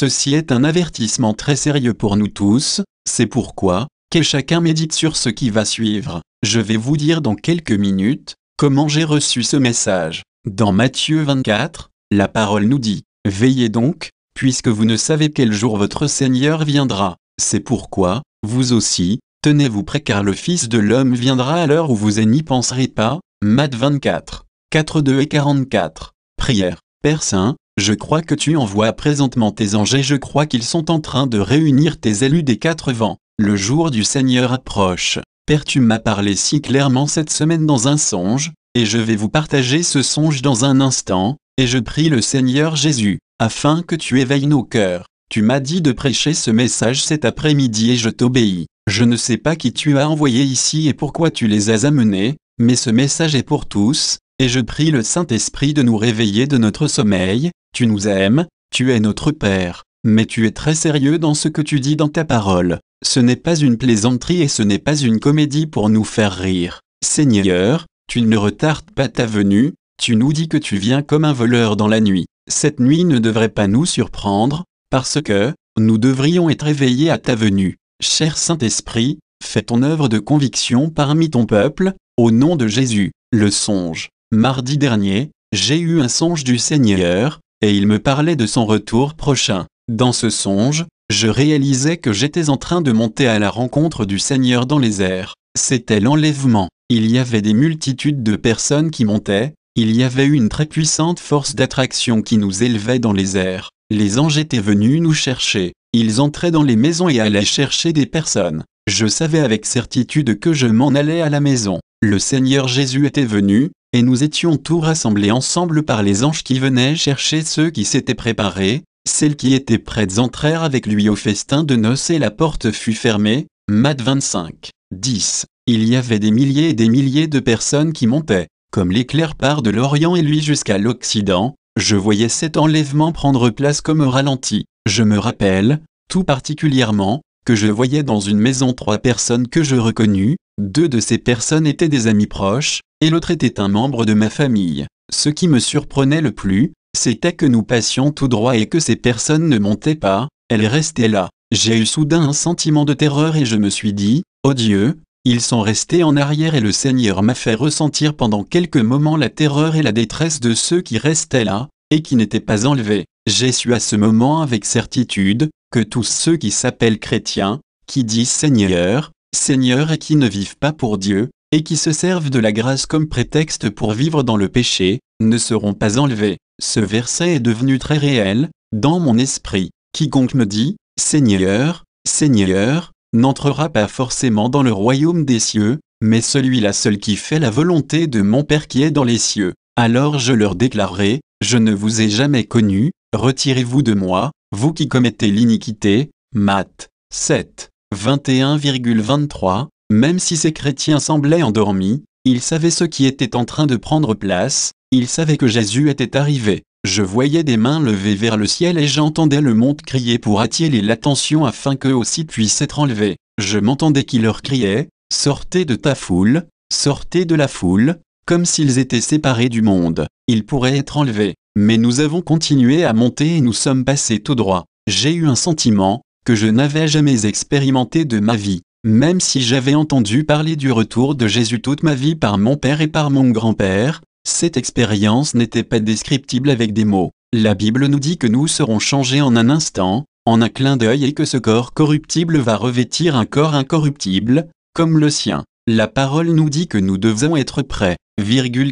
Ceci est un avertissement très sérieux pour nous tous, c'est pourquoi, que chacun médite sur ce qui va suivre. Je vais vous dire dans quelques minutes, comment j'ai reçu ce message. Dans Matthieu 24, la parole nous dit, « Veillez donc, puisque vous ne savez quel jour votre Seigneur viendra. C'est pourquoi, vous aussi, tenez-vous prêts car le Fils de l'homme viendra à l'heure où vous n'y penserez pas. » Matt 24, 42 et 44. Prière. Père Saint, je crois que tu envoies présentement tes anges et je crois qu'ils sont en train de réunir tes élus des quatre vents. Le jour du Seigneur approche. Père, tu m'as parlé si clairement cette semaine dans un songe, et je vais vous partager ce songe dans un instant, et je prie le Seigneur Jésus, afin que tu éveilles nos cœurs. Tu m'as dit de prêcher ce message cet après-midi et je t'obéis. Je ne sais pas qui tu as envoyé ici et pourquoi tu les as amenés, mais ce message est pour tous, et je prie le Saint-Esprit de nous réveiller de notre sommeil. Tu nous aimes, tu es notre Père, mais tu es très sérieux dans ce que tu dis dans ta parole. Ce n'est pas une plaisanterie et ce n'est pas une comédie pour nous faire rire. Seigneur, tu ne retardes pas ta venue, tu nous dis que tu viens comme un voleur dans la nuit. Cette nuit ne devrait pas nous surprendre, parce que, nous devrions être éveillés à ta venue. Cher Saint-Esprit, fais ton œuvre de conviction parmi ton peuple, au nom de Jésus. Le songe. Mardi dernier, j'ai eu un songe du Seigneur, et il me parlait de son retour prochain. Dans ce songe, je réalisais que j'étais en train de monter à la rencontre du Seigneur dans les airs. C'était l'enlèvement. Il y avait des multitudes de personnes qui montaient, il y avait une très puissante force d'attraction qui nous élevait dans les airs. Les anges étaient venus nous chercher. Ils entraient dans les maisons et allaient chercher des personnes. Je savais avec certitude que je m'en allais à la maison. Le Seigneur Jésus était venu, et nous étions tous rassemblés ensemble par les anges qui venaient chercher ceux qui s'étaient préparés. Celles qui étaient prêtes entrèrent avec lui au festin de noces et la porte fut fermée. Matt 25, 10. Il y avait des milliers et des milliers de personnes qui montaient. Comme l'éclair part de l'Orient et lui jusqu'à l'Occident, je voyais cet enlèvement prendre place comme au ralenti. Je me rappelle, tout particulièrement, que je voyais dans une maison 3 personnes que je reconnus. 2 de ces personnes étaient des amis proches, et l'autre était un membre de ma famille. Ce qui me surprenait le plus, c'était que nous passions tout droit et que ces personnes ne montaient pas, elles restaient là. J'ai eu soudain un sentiment de terreur et je me suis dit, « Oh Dieu, ils sont restés en arrière » et le Seigneur m'a fait ressentir pendant quelques moments la terreur et la détresse de ceux qui restaient là, et qui n'étaient pas enlevés. J'ai su à ce moment avec certitude, que tous ceux qui s'appellent chrétiens, qui disent Seigneur, Seigneur et qui ne vivent pas pour Dieu, et qui se servent de la grâce comme prétexte pour vivre dans le péché, ne seront pas enlevés. Ce verset est devenu très réel, dans mon esprit. Quiconque me dit, Seigneur, Seigneur, n'entrera pas forcément dans le royaume des cieux, mais celui-là seul qui fait la volonté de mon Père qui est dans les cieux. Alors je leur déclarerai, je ne vous ai jamais connu, retirez-vous de moi, vous qui commettez l'iniquité. Matt 7, 21,23. Même si ces chrétiens semblaient endormis, ils savaient ce qui était en train de prendre place, ils savaient que Jésus était arrivé. Je voyais des mains levées vers le ciel et j'entendais le monde crier pour attirer l'attention afin qu'eux aussi puissent être enlevés. Je m'entendais qui leur criait, « Sortez de ta foule, sortez de la foule », comme s'ils étaient séparés du monde. Ils pourraient être enlevés. Mais nous avons continué à monter et nous sommes passés tout droit. J'ai eu un sentiment que je n'avais jamais expérimenté de ma vie. Même si j'avais entendu parler du retour de Jésus toute ma vie par mon père et par mon grand-père, cette expérience n'était pas descriptible avec des mots. La Bible nous dit que nous serons changés en un instant, en un clin d'œil et que ce corps corruptible va revêtir un corps incorruptible, comme le sien. La parole nous dit que nous devons être prêts,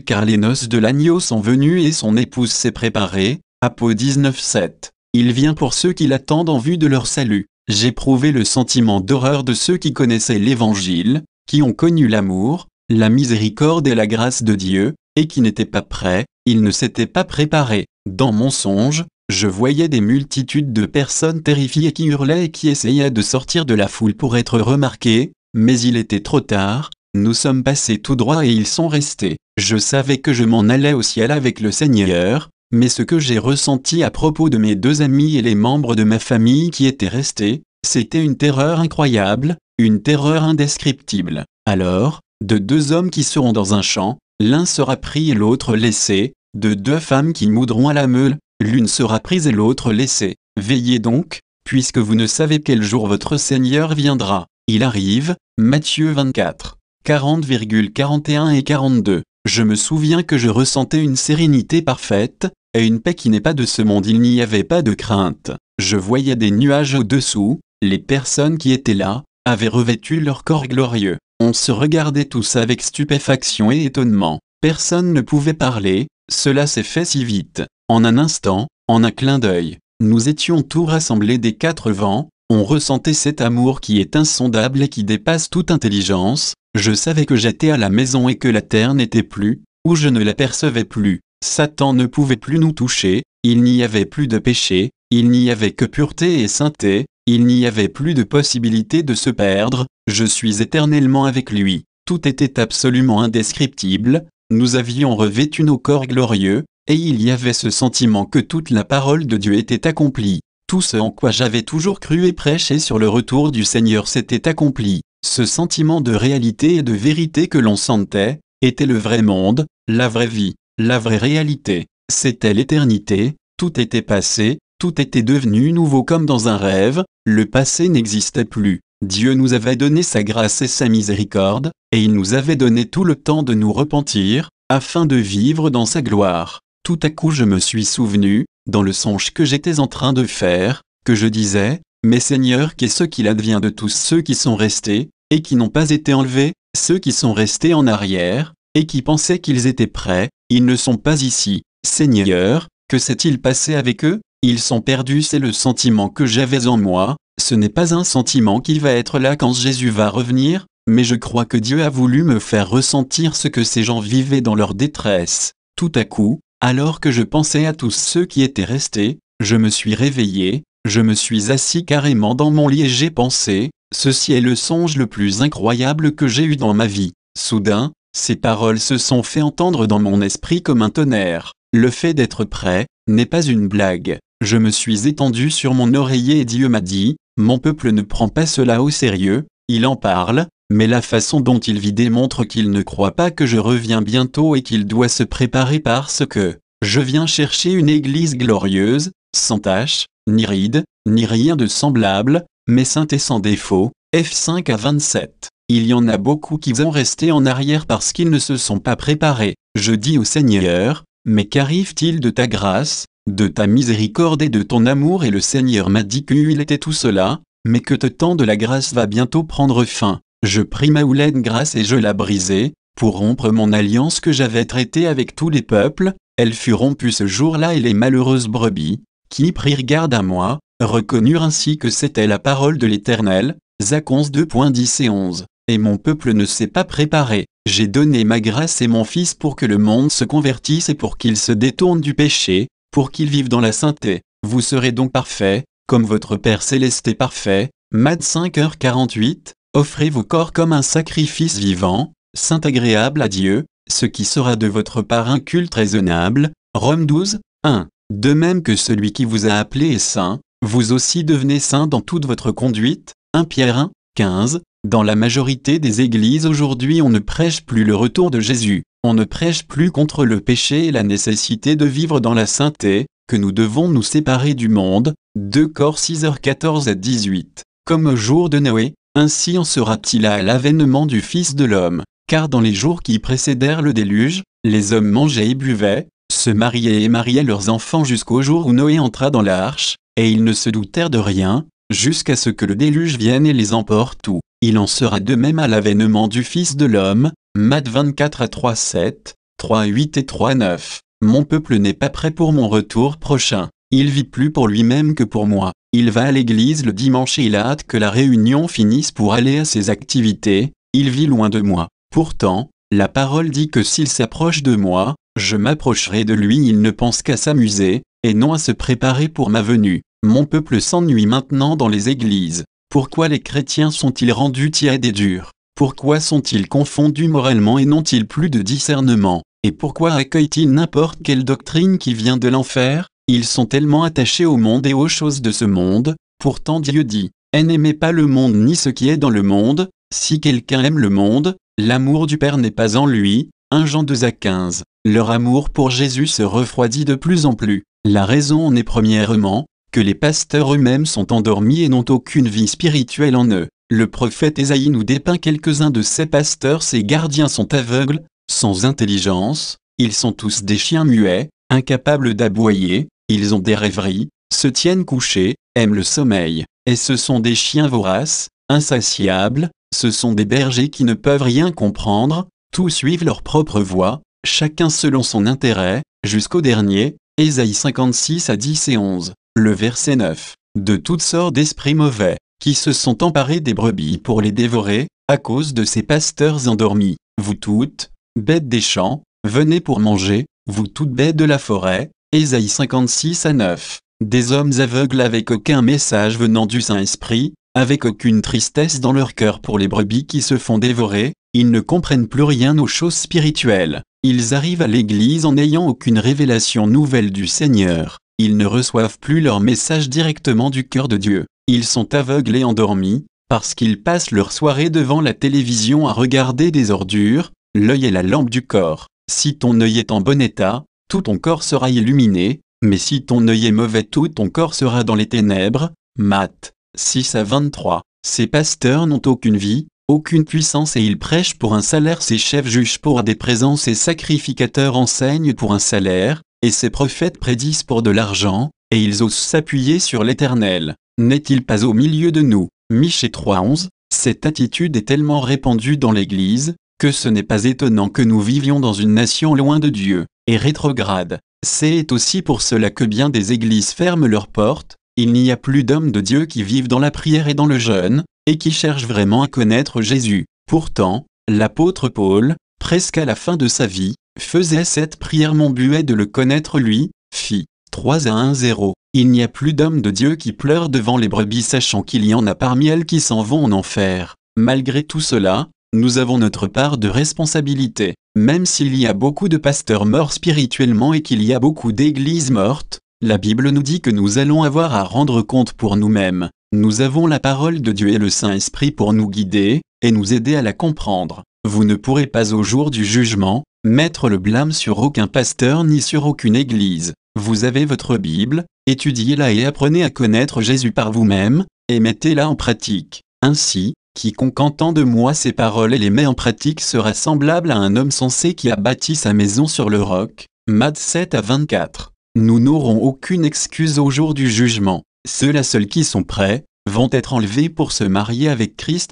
car les noces de l'agneau sont venues et son épouse s'est préparée. Apoc 19:7. Il vient pour ceux qui l'attendent en vue de leur salut. J'éprouvais le sentiment d'horreur de ceux qui connaissaient l'Évangile, qui ont connu l'amour, la miséricorde et la grâce de Dieu, et qui n'étaient pas prêts, ils ne s'étaient pas préparés. Dans mon songe, je voyais des multitudes de personnes terrifiées qui hurlaient et qui essayaient de sortir de la foule pour être remarquées, mais il était trop tard, nous sommes passés tout droit et ils sont restés. Je savais que je m'en allais au ciel avec le Seigneur, mais ce que j'ai ressenti à propos de mes 2 amis et les membres de ma famille qui étaient restés, c'était une terreur incroyable, une terreur indescriptible. Alors, de 2 hommes qui seront dans un champ, l'un sera pris et l'autre laissé, de 2 femmes qui moudront à la meule, l'une sera prise et l'autre laissée. Veillez donc, puisque vous ne savez quel jour votre Seigneur viendra. Il arrive, Matthieu 24, 40,41 et 42. Je me souviens que je ressentais une sérénité parfaite, et une paix qui n'est pas de ce monde. Il n'y avait pas de crainte. Je voyais des nuages au-dessous, les personnes qui étaient là, avaient revêtu leur corps glorieux. On se regardait tous avec stupéfaction et étonnement. Personne ne pouvait parler, cela s'est fait si vite. En un instant, en un clin d'œil, nous étions tous rassemblés des quatre vents, on ressentait cet amour qui est insondable et qui dépasse toute intelligence. Je savais que j'étais à la maison et que la terre n'était plus, ou je ne l'apercevais plus. Satan ne pouvait plus nous toucher, il n'y avait plus de péché, il n'y avait que pureté et sainteté, il n'y avait plus de possibilité de se perdre, je suis éternellement avec lui. Tout était absolument indescriptible, nous avions revêtu nos corps glorieux, et il y avait ce sentiment que toute la parole de Dieu était accomplie. Tout ce en quoi j'avais toujours cru et prêché sur le retour du Seigneur s'était accompli. Ce sentiment de réalité et de vérité que l'on sentait, était le vrai monde, la vraie vie, la vraie réalité. C'était l'éternité, tout était passé, tout était devenu nouveau comme dans un rêve, le passé n'existait plus. Dieu nous avait donné sa grâce et sa miséricorde, et il nous avait donné tout le temps de nous repentir, afin de vivre dans sa gloire. Tout à coup je me suis souvenu, dans le songe que j'étais en train de faire, que je disais, « Mais Seigneur, qu'est-ce qu'il advient de tous ceux qui sont restés, et qui n'ont pas été enlevés, ceux qui sont restés en arrière, et qui pensaient qu'ils étaient prêts, ils ne sont pas ici. Seigneur, que s'est-il passé avec eux? Ils sont perdus. » C'est le sentiment que j'avais en moi, ce n'est pas un sentiment qui va être là quand Jésus va revenir, mais je crois que Dieu a voulu me faire ressentir ce que ces gens vivaient dans leur détresse. Tout à coup, alors que je pensais à tous ceux qui étaient restés, je me suis réveillé, je me suis assis carrément dans mon lit et j'ai pensé, ceci est le songe le plus incroyable que j'ai eu dans ma vie. Soudain, ces paroles se sont fait entendre dans mon esprit comme un tonnerre. Le fait d'être prêt n'est pas une blague. Je me suis étendu sur mon oreiller et Dieu m'a dit, « Mon peuple ne prend pas cela au sérieux, il en parle, mais la façon dont il vit démontre qu'il ne croit pas que je reviens bientôt et qu'il doit se préparer parce que je viens chercher une église glorieuse, sans tache, ni ride, ni rien de semblable, mais sainte et sans défaut. » F5 à 27. Il y en a beaucoup qui vont rester en arrière parce qu'ils ne se sont pas préparés. Je dis au Seigneur, « Mais qu'arrive-t-il de ta grâce, de ta miséricorde et de ton amour ?» Et le Seigneur m'a dit qu'il était tout cela, mais que le temps de la grâce va bientôt prendre fin. Je pris ma houlette grâce et je la brisai, pour rompre mon alliance que j'avais traitée avec tous les peuples. Elle fut rompue ce jour-là et les malheureuses brebis, qui prirent garde à moi, reconnurent ainsi que c'était la parole de l'Éternel. Zac 11 2.10 et 11. Et mon peuple ne s'est pas préparé. J'ai donné ma grâce et mon Fils pour que le monde se convertisse et pour qu'il se détourne du péché, pour qu'il vive dans la sainteté. Vous serez donc parfaits, comme votre Père Céleste est parfait. Matt 5h48. Offrez vos corps comme un sacrifice vivant, saint agréable à Dieu, ce qui sera de votre part un culte raisonnable. Romains 12, 1. De même que celui qui vous a appelé est saint, vous aussi devenez saint dans toute votre conduite. 1 Pierre 1, 15. Dans la majorité des églises aujourd'hui on ne prêche plus le retour de Jésus, on ne prêche plus contre le péché et la nécessité de vivre dans la sainteté, que nous devons nous séparer du monde. 2 Cor 6h14 à 18. Comme au jour de Noé, ainsi en sera-t-il à l'avènement du Fils de l'homme, car dans les jours qui précédèrent le déluge, les hommes mangeaient et buvaient, se mariaient et mariaient leurs enfants jusqu'au jour où Noé entra dans l'arche, et ils ne se doutèrent de rien, jusqu'à ce que le déluge vienne et les emporte tout. Il en sera de même à l'avènement du Fils de l'homme. Matt 24 à 3.7, 3.8 et 3.9. Mon peuple n'est pas prêt pour mon retour prochain. Il vit plus pour lui-même que pour moi. Il va à l'église le dimanche et il a hâte que la réunion finisse pour aller à ses activités. Il vit loin de moi. Pourtant, la parole dit que s'il s'approche de moi, je m'approcherai de lui. Il ne pense qu'à s'amuser, et non à se préparer pour ma venue. Mon peuple s'ennuie maintenant dans les églises. Pourquoi les chrétiens sont-ils rendus tièdes et durs? Pourquoi sont-ils confondus moralement et n'ont-ils plus de discernement? Et pourquoi accueillent-ils n'importe quelle doctrine qui vient de l'enfer? Ils sont tellement attachés au monde et aux choses de ce monde. Pourtant Dieu dit, « N'aimez pas le monde ni ce qui est dans le monde. Si quelqu'un aime le monde, l'amour du Père n'est pas en lui. » 1 Jean 2 à 15. Leur amour pour Jésus se refroidit de plus en plus. La raison en est premièrement, que les pasteurs eux-mêmes sont endormis et n'ont aucune vie spirituelle en eux. Le prophète Ésaïe nous dépeint quelques-uns de ces pasteurs. Ces gardiens sont aveugles, sans intelligence, ils sont tous des chiens muets, incapables d'aboyer, ils ont des rêveries, se tiennent couchés, aiment le sommeil, et ce sont des chiens voraces, insatiables, ce sont des bergers qui ne peuvent rien comprendre, tous suivent leur propre voie, chacun selon son intérêt, jusqu'au dernier. Ésaïe 56 à 10 et 11, le verset 9. De toutes sortes d'esprits mauvais, qui se sont emparés des brebis pour les dévorer, à cause de ces pasteurs endormis. Vous toutes, bêtes des champs, venez pour manger, vous toutes bêtes de la forêt. Ésaïe 56 à 9. Des hommes aveugles avec aucun message venant du Saint-Esprit, avec aucune tristesse dans leur cœur pour les brebis qui se font dévorer, ils ne comprennent plus rien aux choses spirituelles. Ils arrivent à l'église en n'ayant aucune révélation nouvelle du Seigneur. Ils ne reçoivent plus leur message directement du cœur de Dieu. Ils sont aveugles et endormis, parce qu'ils passent leur soirée devant la télévision à regarder des ordures. L'œil est la lampe du corps. Si ton œil est en bon état, tout ton corps sera illuminé, mais si ton œil est mauvais, tout ton corps sera dans les ténèbres. Matthieu 6 à 23. Ces pasteurs n'ont aucune vie, aucune puissance et ils prêchent pour un salaire. Ces chefs jugent pour des présents. Ces sacrificateurs enseignent pour un salaire, et ces prophètes prédisent pour de l'argent, et ils osent s'appuyer sur l'Éternel. N'est-il pas au milieu de nous? Michée 3:11. Cette attitude est tellement répandue dans l'Église, que ce n'est pas étonnant que nous vivions dans une nation loin de Dieu, et rétrograde. C'est aussi pour cela que bien des églises ferment leurs portes. Il n'y a plus d'hommes de Dieu qui vivent dans la prière et dans le jeûne, et qui cherchent vraiment à connaître Jésus. Pourtant, l'apôtre Paul, presque à la fin de sa vie, faisait cette prière: mon but est de le connaître lui. Phi 3 à 1-0. Il n'y a plus d'hommes de Dieu qui pleurent devant les brebis, sachant qu'il y en a parmi elles qui s'en vont en enfer. Malgré tout cela, nous avons notre part de responsabilité. Même s'il y a beaucoup de pasteurs morts spirituellement et qu'il y a beaucoup d'églises mortes, la Bible nous dit que nous allons avoir à rendre compte pour nous-mêmes. Nous avons la parole de Dieu et le Saint-Esprit pour nous guider, et nous aider à la comprendre. Vous ne pourrez pas au jour du jugement, mettre le blâme sur aucun pasteur ni sur aucune église. Vous avez votre Bible, étudiez-la et apprenez à connaître Jésus par vous-même, et mettez-la en pratique. Ainsi, quiconque entend de moi ces paroles et les met en pratique sera semblable à un homme sensé qui a bâti sa maison sur le roc. Matthieu 7 à 24. Nous n'aurons aucune excuse au jour du jugement. Ceux-là seuls qui sont prêts, vont être enlevés pour se marier avec Christ.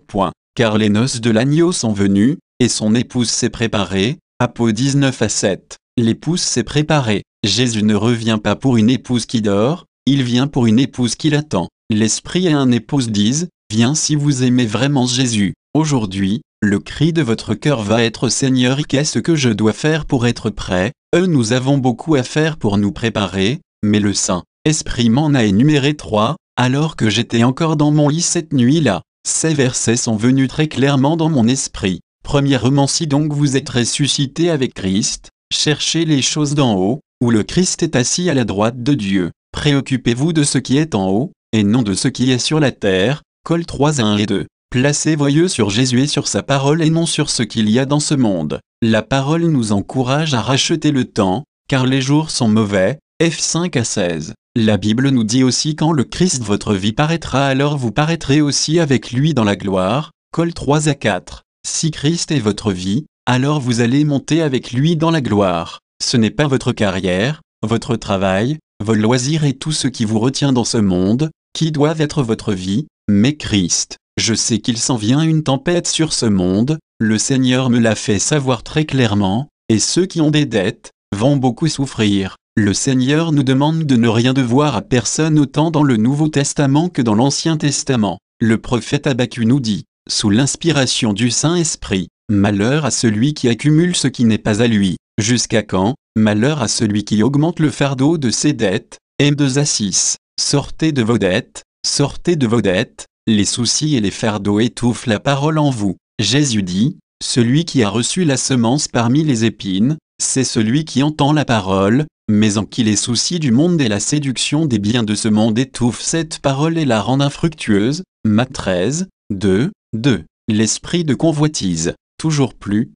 Car les noces de l'agneau sont venues, et son épouse s'est préparée. Apôtres 19 à 7. L'épouse s'est préparée. Jésus ne revient pas pour une épouse qui dort, il vient pour une épouse qui l'attend. L'Esprit et un épouse disent: viens si vous aimez vraiment Jésus. Aujourd'hui, le cri de votre cœur va être: Seigneur, qu'est-ce que je dois faire pour être prêt? Nous avons beaucoup à faire pour nous préparer, mais le Saint-Esprit m'en a énuméré 3, alors que j'étais encore dans mon lit cette nuit-là. Ces versets sont venus très clairement dans mon esprit. Premièrement, si donc vous êtes ressuscité avec Christ, cherchez les choses d'en haut, où le Christ est assis à la droite de Dieu. Préoccupez-vous de ce qui est en haut, et non de ce qui est sur la terre. Col 3 1 et 2. Placez vos yeux sur Jésus et sur sa parole et non sur ce qu'il y a dans ce monde. La parole nous encourage à racheter le temps, car les jours sont mauvais. F 5 à 16. La Bible nous dit aussi: quand le Christ votre vie paraîtra, alors vous paraîtrez aussi avec lui dans la gloire. Col 3 à 4. Si Christ est votre vie, alors vous allez monter avec lui dans la gloire. Ce n'est pas votre carrière, votre travail, vos loisirs et tout ce qui vous retient dans ce monde, qui doivent être votre vie, mais Christ. Je sais qu'il s'en vient une tempête sur ce monde, le Seigneur me l'a fait savoir très clairement, et ceux qui ont des dettes, vont beaucoup souffrir. Le Seigneur nous demande de ne rien devoir à personne autant dans le Nouveau Testament que dans l'Ancien Testament. Le prophète Habakkuk nous dit, sous l'inspiration du Saint-Esprit: malheur à celui qui accumule ce qui n'est pas à lui. Jusqu'à quand? Malheur à celui qui augmente le fardeau de ses dettes. M2 à 6. Sortez de vos dettes, sortez de vos dettes. Les soucis et les fardeaux étouffent la parole en vous. Jésus dit: celui qui a reçu la semence parmi les épines, c'est celui qui entend la parole, mais en qui les soucis du monde et la séduction des biens de ce monde étouffent cette parole et la rendent infructueuse. Matthieu 13, 2, 2. L'esprit de convoitise, toujours plus,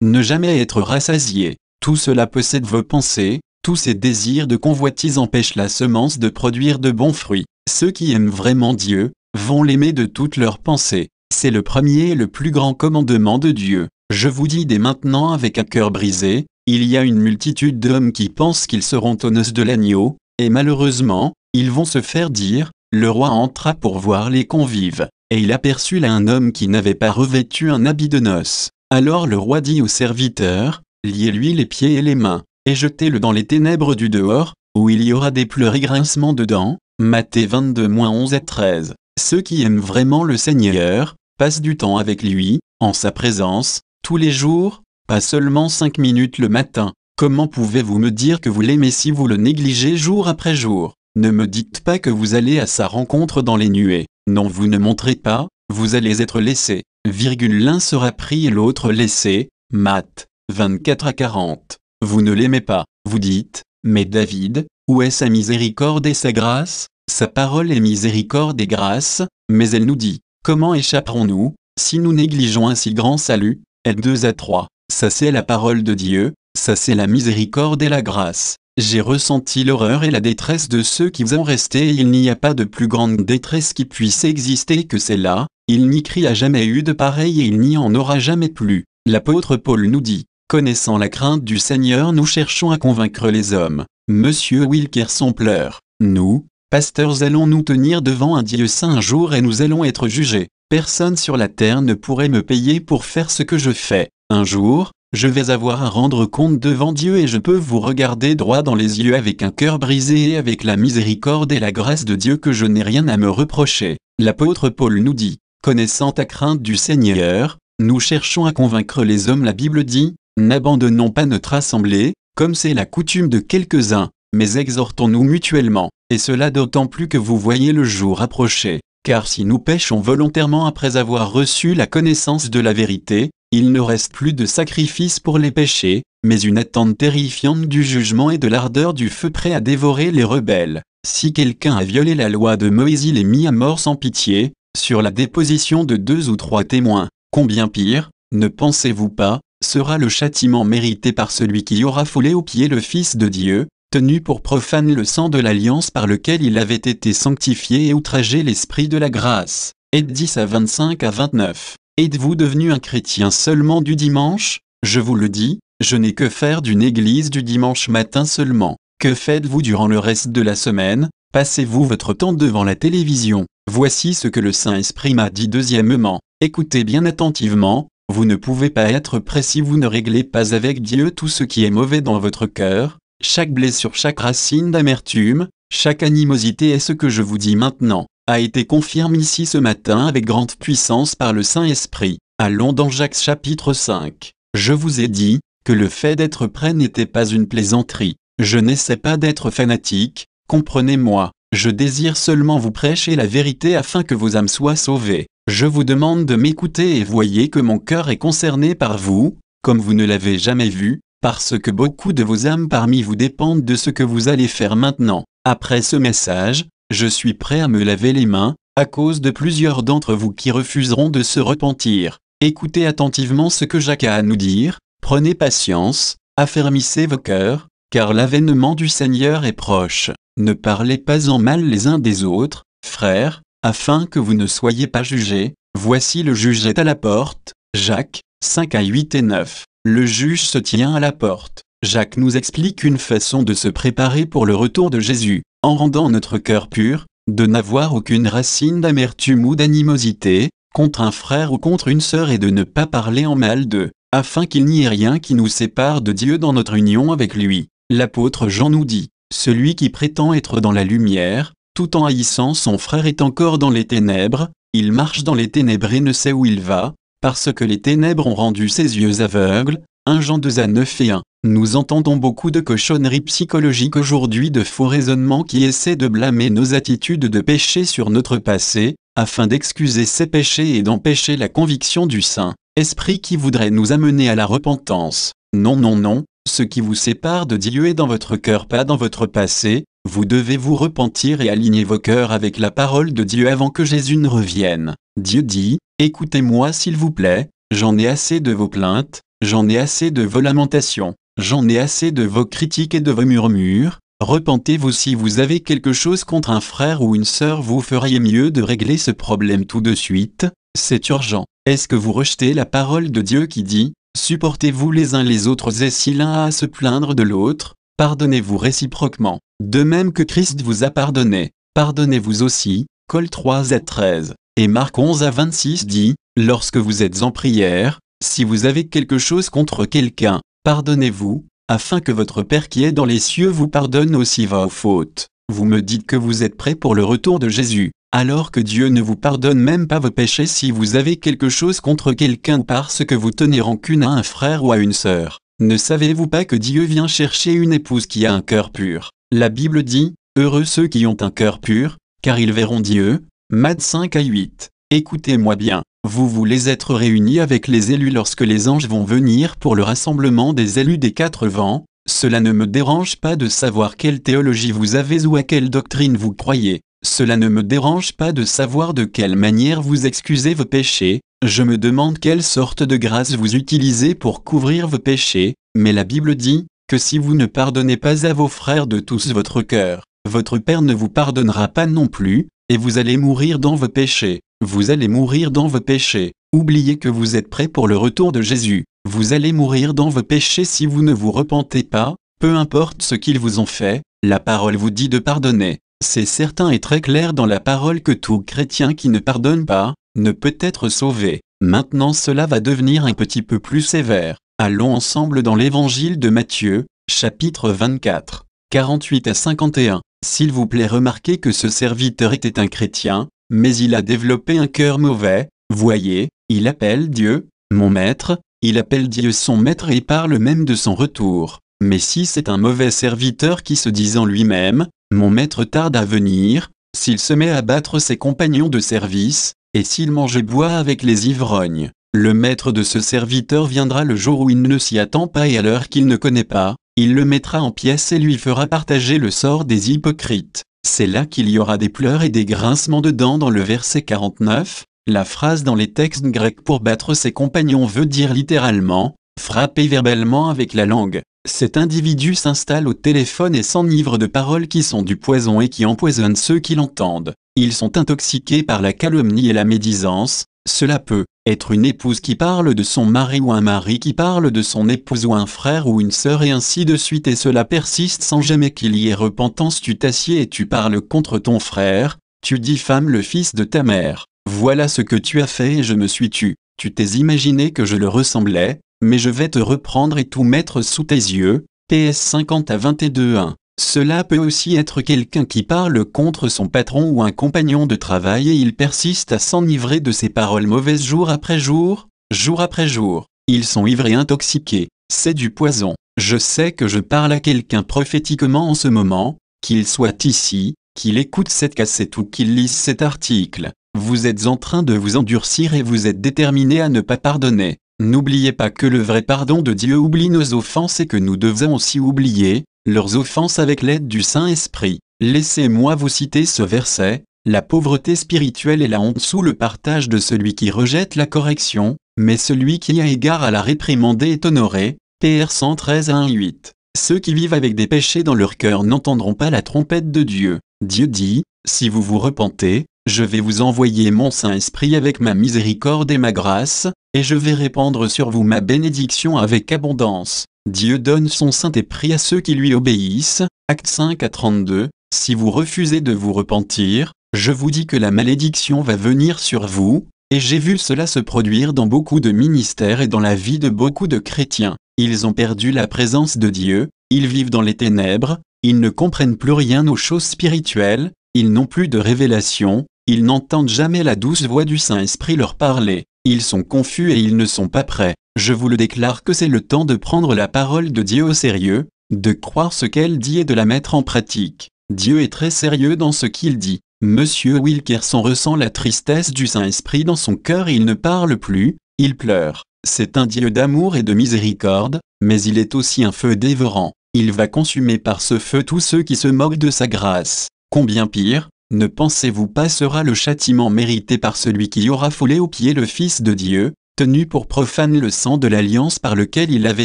ne jamais être rassasié. Tout cela possède vos pensées, Tous ces désirs de convoitise empêchent la semence de produire de bons fruits. Ceux qui aiment vraiment Dieu vont l'aimer de toutes leurs pensées. C'est le premier et le plus grand commandement de Dieu. Je vous dis dès maintenant avec un cœur brisé, il y a une multitude d'hommes qui pensent qu'ils seront aux noces de l'agneau, et malheureusement, ils vont se faire dire, le roi entra pour voir les convives, et il aperçut là un homme qui n'avait pas revêtu un habit de noces. Alors le roi dit aux serviteurs, liez-lui les pieds et les mains, et jetez-le dans les ténèbres du dehors, où il y aura des pleurs et grincements de dents. Matthieu 22-11-13. Ceux qui aiment vraiment le Seigneur, passent du temps avec lui, en sa présence, tous les jours, pas seulement 5 minutes le matin. Comment pouvez-vous me dire que vous l'aimez si vous le négligez jour après jour? Ne me dites pas que vous allez à sa rencontre dans les nuées. Non, vous ne montrez pas, vous allez être laissé. L'un sera pris et l'autre laissé. Matthieu 24-40. Vous ne l'aimez pas, vous dites, mais David, où est sa miséricorde et sa grâce? Sa parole est miséricorde et grâce, mais elle nous dit, comment échapperons-nous, si nous négligeons un si grand salut? L2-3. Ça c'est la parole de Dieu, ça c'est la miséricorde et la grâce. J'ai ressenti l'horreur et la détresse de ceux qui vont rester et il n'y a pas de plus grande détresse qui puisse exister que celle-là, il n'y a jamais eu de pareil et il n'y en aura jamais plus. L'apôtre Paul nous dit, connaissant la crainte du Seigneur nous cherchons à convaincre les hommes. Monsieur Wilkerson pleure. Nous, pasteurs allons nous tenir devant un Dieu saint un jour et nous allons être jugés. Personne sur la terre ne pourrait me payer pour faire ce que je fais. Un jour, je vais avoir à rendre compte devant Dieu et je peux vous regarder droit dans les yeux avec un cœur brisé et avec la miséricorde et la grâce de Dieu que je n'ai rien à me reprocher. L'apôtre Paul nous dit, connaissant ta crainte du Seigneur, nous cherchons à convaincre les hommes. La Bible dit, n'abandonnons pas notre assemblée, comme c'est la coutume de quelques-uns, mais exhortons-nous mutuellement, et cela d'autant plus que vous voyez le jour approcher. Car si nous péchons volontairement après avoir reçu la connaissance de la vérité, il ne reste plus de sacrifice pour les péchés, mais une attente terrifiante du jugement et de l'ardeur du feu prêt à dévorer les rebelles. Si quelqu'un a violé la loi de Moïse, il est mis à mort sans pitié, sur la déposition de 2 ou 3 témoins. Combien pire, ne pensez-vous pas, sera le châtiment mérité par celui qui aura foulé aux pieds le Fils de Dieu, tenu pour profane le sang de l'alliance par lequel il avait été sanctifié et outragé l'esprit de la grâce. Et 10-25-29. Êtes-vous devenu un chrétien seulement du dimanche? Je vous le dis, je n'ai que faire d'une église du dimanche matin seulement. Que faites-vous durant le reste de la semaine? Passez-vous votre temps devant la télévision? Voici ce que le Saint-Esprit m'a dit. Deuxièmement, écoutez bien attentivement, vous ne pouvez pas être prêt si vous ne réglez pas avec Dieu tout ce qui est mauvais dans votre cœur, chaque blessure, chaque racine d'amertume, chaque animosité. Et ce que je vous dis maintenant a été confirmé ici ce matin avec grande puissance par le Saint-Esprit. Allons dans Jacques chapitre 5. Je vous ai dit que le fait d'être prêt n'était pas une plaisanterie. Je n'essaie pas d'être fanatique, comprenez-moi. Je désire seulement vous prêcher la vérité afin que vos âmes soient sauvées. Je vous demande de m'écouter et voyez que mon cœur est concerné par vous, comme vous ne l'avez jamais vu, parce que beaucoup de vos âmes parmi vous dépendent de ce que vous allez faire maintenant. Après ce message, je suis prêt à me laver les mains, à cause de plusieurs d'entre vous qui refuseront de se repentir. Écoutez attentivement ce que Jacques a à nous dire, prenez patience, affermissez vos cœurs, car l'avènement du Seigneur est proche. Ne parlez pas en mal les uns des autres, frères, afin que vous ne soyez pas jugés. Voici le juge est à la porte. Jacques 5-8-9. Le juge se tient à la porte. Jacques nous explique une façon de se préparer pour le retour de Jésus, en rendant notre cœur pur, de n'avoir aucune racine d'amertume ou d'animosité, contre un frère ou contre une sœur et de ne pas parler en mal d'eux, afin qu'il n'y ait rien qui nous sépare de Dieu dans notre union avec lui. L'apôtre Jean nous dit, celui qui prétend être dans la lumière, tout en haïssant son frère est encore dans les ténèbres, il marche dans les ténèbres et ne sait où il va, parce que les ténèbres ont rendu ses yeux aveugles. 1 Jean 2-9-1. Nous entendons beaucoup de cochonneries psychologiques aujourd'hui, de faux raisonnements qui essaient de blâmer nos attitudes de péché sur notre passé, afin d'excuser ces péchés et d'empêcher la conviction du Saint-Esprit qui voudrait nous amener à la repentance. Non, non, non, ce qui vous sépare de Dieu est dans votre cœur, pas dans votre passé. Vous devez vous repentir et aligner vos cœurs avec la parole de Dieu avant que Jésus ne revienne. Dieu dit, écoutez-moi s'il vous plaît, j'en ai assez de vos plaintes, j'en ai assez de vos lamentations. J'en ai assez de vos critiques et de vos murmures. Repentez-vous si vous avez quelque chose contre un frère ou une sœur, vous feriez mieux de régler ce problème tout de suite, c'est urgent. Est-ce que vous rejetez la parole de Dieu qui dit « Supportez-vous les uns les autres et si l'un a à se plaindre de l'autre, pardonnez-vous réciproquement. De même que Christ vous a pardonné, pardonnez-vous aussi ». Col 3:13. Et Marc 11:26 dit « Lorsque vous êtes en prière, si vous avez quelque chose contre quelqu'un, pardonnez-vous, afin que votre Père qui est dans les cieux vous pardonne aussi vos fautes. » Vous me dites que vous êtes prêts pour le retour de Jésus, alors que Dieu ne vous pardonne même pas vos péchés si vous avez quelque chose contre quelqu'un parce que vous tenez rancune à un frère ou à une sœur. Ne savez-vous pas que Dieu vient chercher une épouse qui a un cœur pur? La Bible dit « Heureux ceux qui ont un cœur pur, car ils verront Dieu. » Matthieu 5:8. Écoutez-moi bien, vous voulez être réunis avec les élus lorsque les anges vont venir pour le rassemblement des élus des 4 vents. Cela ne me dérange pas de savoir quelle théologie vous avez ou à quelle doctrine vous croyez. Cela ne me dérange pas de savoir de quelle manière vous excusez vos péchés. Je me demande quelle sorte de grâce vous utilisez pour couvrir vos péchés, mais la Bible dit que si vous ne pardonnez pas à vos frères de tous votre cœur, votre Père ne vous pardonnera pas non plus, et vous allez mourir dans vos péchés. Vous allez mourir dans vos péchés. Oubliez que vous êtes prêts pour le retour de Jésus. Vous allez mourir dans vos péchés si vous ne vous repentez pas, peu importe ce qu'ils vous ont fait, la parole vous dit de pardonner. C'est certain et très clair dans la parole que tout chrétien qui ne pardonne pas, ne peut être sauvé. Maintenant cela va devenir un petit peu plus sévère. Allons ensemble dans l'évangile de Matthieu, chapitre 24, 48 à 51. S'il vous plaît, remarquez que ce serviteur était un chrétien, mais il a développé un cœur mauvais. Voyez, il appelle Dieu, mon maître, il appelle Dieu son maître et parle même de son retour. Mais si c'est un mauvais serviteur qui se dit en lui-même, mon maître tarde à venir, s'il se met à battre ses compagnons de service, et s'il mange et boit avec les ivrognes, le maître de ce serviteur viendra le jour où il ne s'y attend pas et à l'heure qu'il ne connaît pas, il le mettra en pièces et lui fera partager le sort des hypocrites. C'est là qu'il y aura des pleurs et des grincements de dents dans le verset 49. La phrase dans les textes grecs pour battre ses compagnons veut dire littéralement « frapper verbalement avec la langue ». Cet individu s'installe au téléphone et s'enivre de paroles qui sont du poison et qui empoisonnent ceux qui l'entendent. Ils sont intoxiqués par la calomnie et la médisance. Cela peut être une épouse qui parle de son mari ou un mari qui parle de son épouse ou un frère ou une sœur et ainsi de suite et cela persiste sans jamais qu'il y ait repentance. Tu t'assieds et tu parles contre ton frère, tu diffames le fils de ta mère. Voilà ce que tu as fait et je me suis tu. Tu t'es imaginé que je le ressemblais, mais je vais te reprendre et tout mettre sous tes yeux. PS 50 à 22:1. Cela peut aussi être quelqu'un qui parle contre son patron ou un compagnon de travail et il persiste à s'enivrer de ses paroles mauvaises jour après jour, jour après jour. Ils sont ivres et intoxiqués. C'est du poison. Je sais que je parle à quelqu'un prophétiquement en ce moment, qu'il soit ici, qu'il écoute cette cassette ou qu'il lise cet article. Vous êtes en train de vous endurcir et vous êtes déterminé à ne pas pardonner. N'oubliez pas que le vrai pardon de Dieu oublie nos offenses et que nous devons aussi oublier leurs offenses avec l'aide du Saint-Esprit. Laissez-moi vous citer ce verset, la pauvreté spirituelle est la honte sous le partage de celui qui rejette la correction, mais celui qui a égard à la réprimander est honoré. PR 113 à 1:8. Ceux qui vivent avec des péchés dans leur cœur n'entendront pas la trompette de Dieu. Dieu dit, si vous vous repentez, je vais vous envoyer mon Saint-Esprit avec ma miséricorde et ma grâce, et je vais répandre sur vous ma bénédiction avec abondance. Dieu donne son Saint-Esprit à ceux qui lui obéissent. Actes 5 à 32. Si vous refusez de vous repentir, je vous dis que la malédiction va venir sur vous, et j'ai vu cela se produire dans beaucoup de ministères et dans la vie de beaucoup de chrétiens. Ils ont perdu la présence de Dieu, ils vivent dans les ténèbres, ils ne comprennent plus rien aux choses spirituelles, ils n'ont plus de révélation, ils n'entendent jamais la douce voix du Saint-Esprit leur parler. Ils sont confus et ils ne sont pas prêts. Je vous le déclare que c'est le temps de prendre la parole de Dieu au sérieux, de croire ce qu'elle dit et de la mettre en pratique. Dieu est très sérieux dans ce qu'il dit. Monsieur Wilkerson ressent la tristesse du Saint-Esprit dans son cœur et il ne parle plus, il pleure. C'est un Dieu d'amour et de miséricorde, mais il est aussi un feu dévorant. Il va consumer par ce feu tous ceux qui se moquent de sa grâce. Combien pire, ne pensez-vous pas sera le châtiment mérité par celui qui aura foulé aux pieds le Fils de Dieu, tenu pour profane le sang de l'alliance par lequel il avait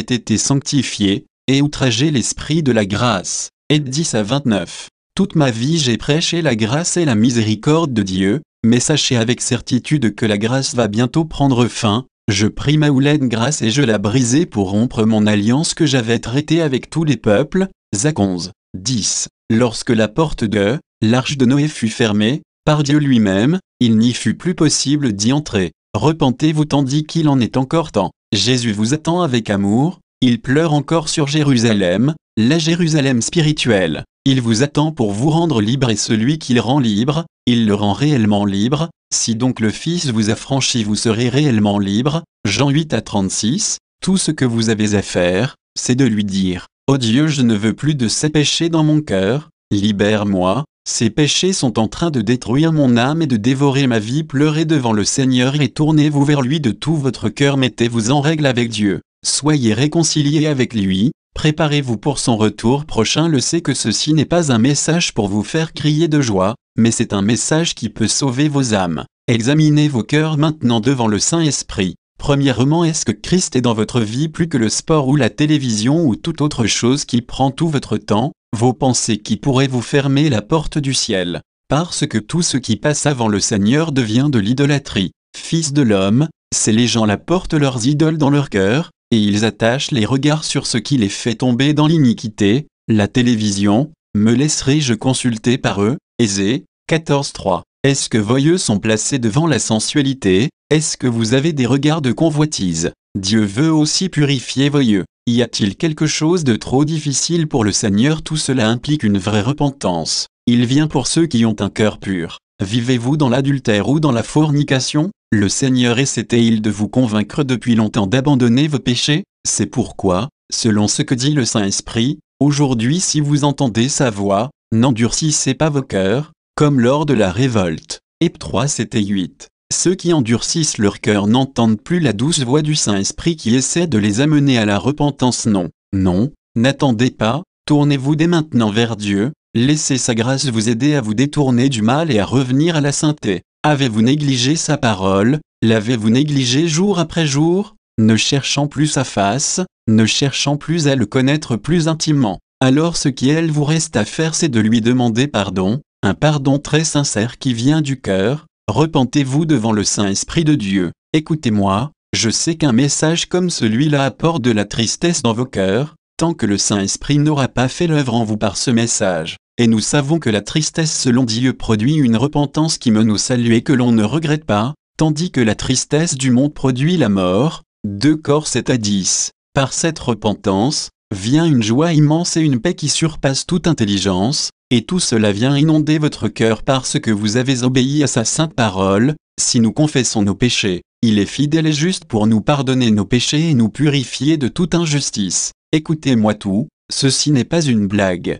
été sanctifié. et outragé l'esprit de la grâce. Et 10 à 29. Toute ma vie j'ai prêché la grâce et la miséricorde de Dieu, mais sachez avec certitude que la grâce va bientôt prendre fin. Je pris ma houlaine grâce et je la brisai pour rompre mon alliance que j'avais traitée avec tous les peuples. Zac 11, 10. Lorsque la porte de l'arche de Noé fut fermée, par Dieu lui-même, il n'y fut plus possible d'y entrer. Repentez-vous tandis qu'il en est encore temps. Jésus vous attend avec amour, il pleure encore sur Jérusalem, la Jérusalem spirituelle. Il vous attend pour vous rendre libre et celui qu'il rend libre, il le rend réellement libre. Si donc le Fils vous a franchi, vous serez réellement libre. Jean 8 à 36. Tout ce que vous avez à faire, c'est de lui dire: Ô Dieu, je ne veux plus de ces péchés dans mon cœur, libère-moi. Ces péchés sont en train de détruire mon âme et de dévorer ma vie. Pleurez devant le Seigneur et tournez-vous vers lui de tout votre cœur. Mettez-vous en règle avec Dieu. Soyez réconciliés avec lui. Préparez-vous pour son retour prochain. Le sait que ceci n'est pas un message pour vous faire crier de joie, mais c'est un message qui peut sauver vos âmes. Examinez vos cœurs maintenant devant le Saint-Esprit. Premièrement, est-ce que Christ est dans votre vie plus que le sport ou la télévision ou toute autre chose qui prend tout votre temps, vos pensées qui pourraient vous fermer la porte du ciel? Parce que tout ce qui passe avant le Seigneur devient de l'idolâtrie. Fils de l'homme, ces les gens portent leurs idoles dans leur cœur, et ils attachent les regards sur ce qui les fait tomber dans l'iniquité. La télévision, me laisserai-je consulter par eux? Ésée 14:3. Est-ce que vos yeux sont placés devant la sensualité? Est-ce que vous avez des regards de convoitise? Dieu veut aussi purifier vos yeux. Y a-t-il quelque chose de trop difficile pour le Seigneur? Tout cela implique une vraie repentance. Il vient pour ceux qui ont un cœur pur. Vivez-vous dans l'adultère ou dans la fornication? Le Seigneur essaie-t-il de vous convaincre depuis longtemps d'abandonner vos péchés? C'est pourquoi, selon ce que dit le Saint-Esprit, aujourd'hui si vous entendez sa voix, n'endurcissez pas vos cœurs, comme lors de la révolte. Héb 3, 7 et 8. Ceux qui endurcissent leur cœur n'entendent plus la douce voix du Saint-Esprit qui essaie de les amener à la repentance. Non, non, n'attendez pas, tournez-vous dès maintenant vers Dieu, laissez sa grâce vous aider à vous détourner du mal et à revenir à la sainteté. Avez-vous négligé sa parole? L'avez-vous négligé jour après jour, ne cherchant plus sa face, ne cherchant plus à le connaître plus intimement? Alors ce qu'il vous reste à faire, c'est de lui demander pardon, un pardon très sincère qui vient du cœur. Repentez-vous devant le Saint-Esprit de Dieu. Écoutez-moi, je sais qu'un message comme celui-là apporte de la tristesse dans vos cœurs, tant que le Saint-Esprit n'aura pas fait l'œuvre en vous par ce message. Et nous savons que la tristesse selon Dieu produit une repentance qui mène au salut et que l'on ne regrette pas, tandis que la tristesse du monde produit la mort. 2 Cor 7 à 10. Par cette repentance, vient une joie immense et une paix qui surpasse toute intelligence, et tout cela vient inonder votre cœur parce que vous avez obéi à sa sainte parole. Si nous confessons nos péchés, il est fidèle et juste pour nous pardonner nos péchés et nous purifier de toute injustice. Écoutez-moi tout, ceci n'est pas une blague.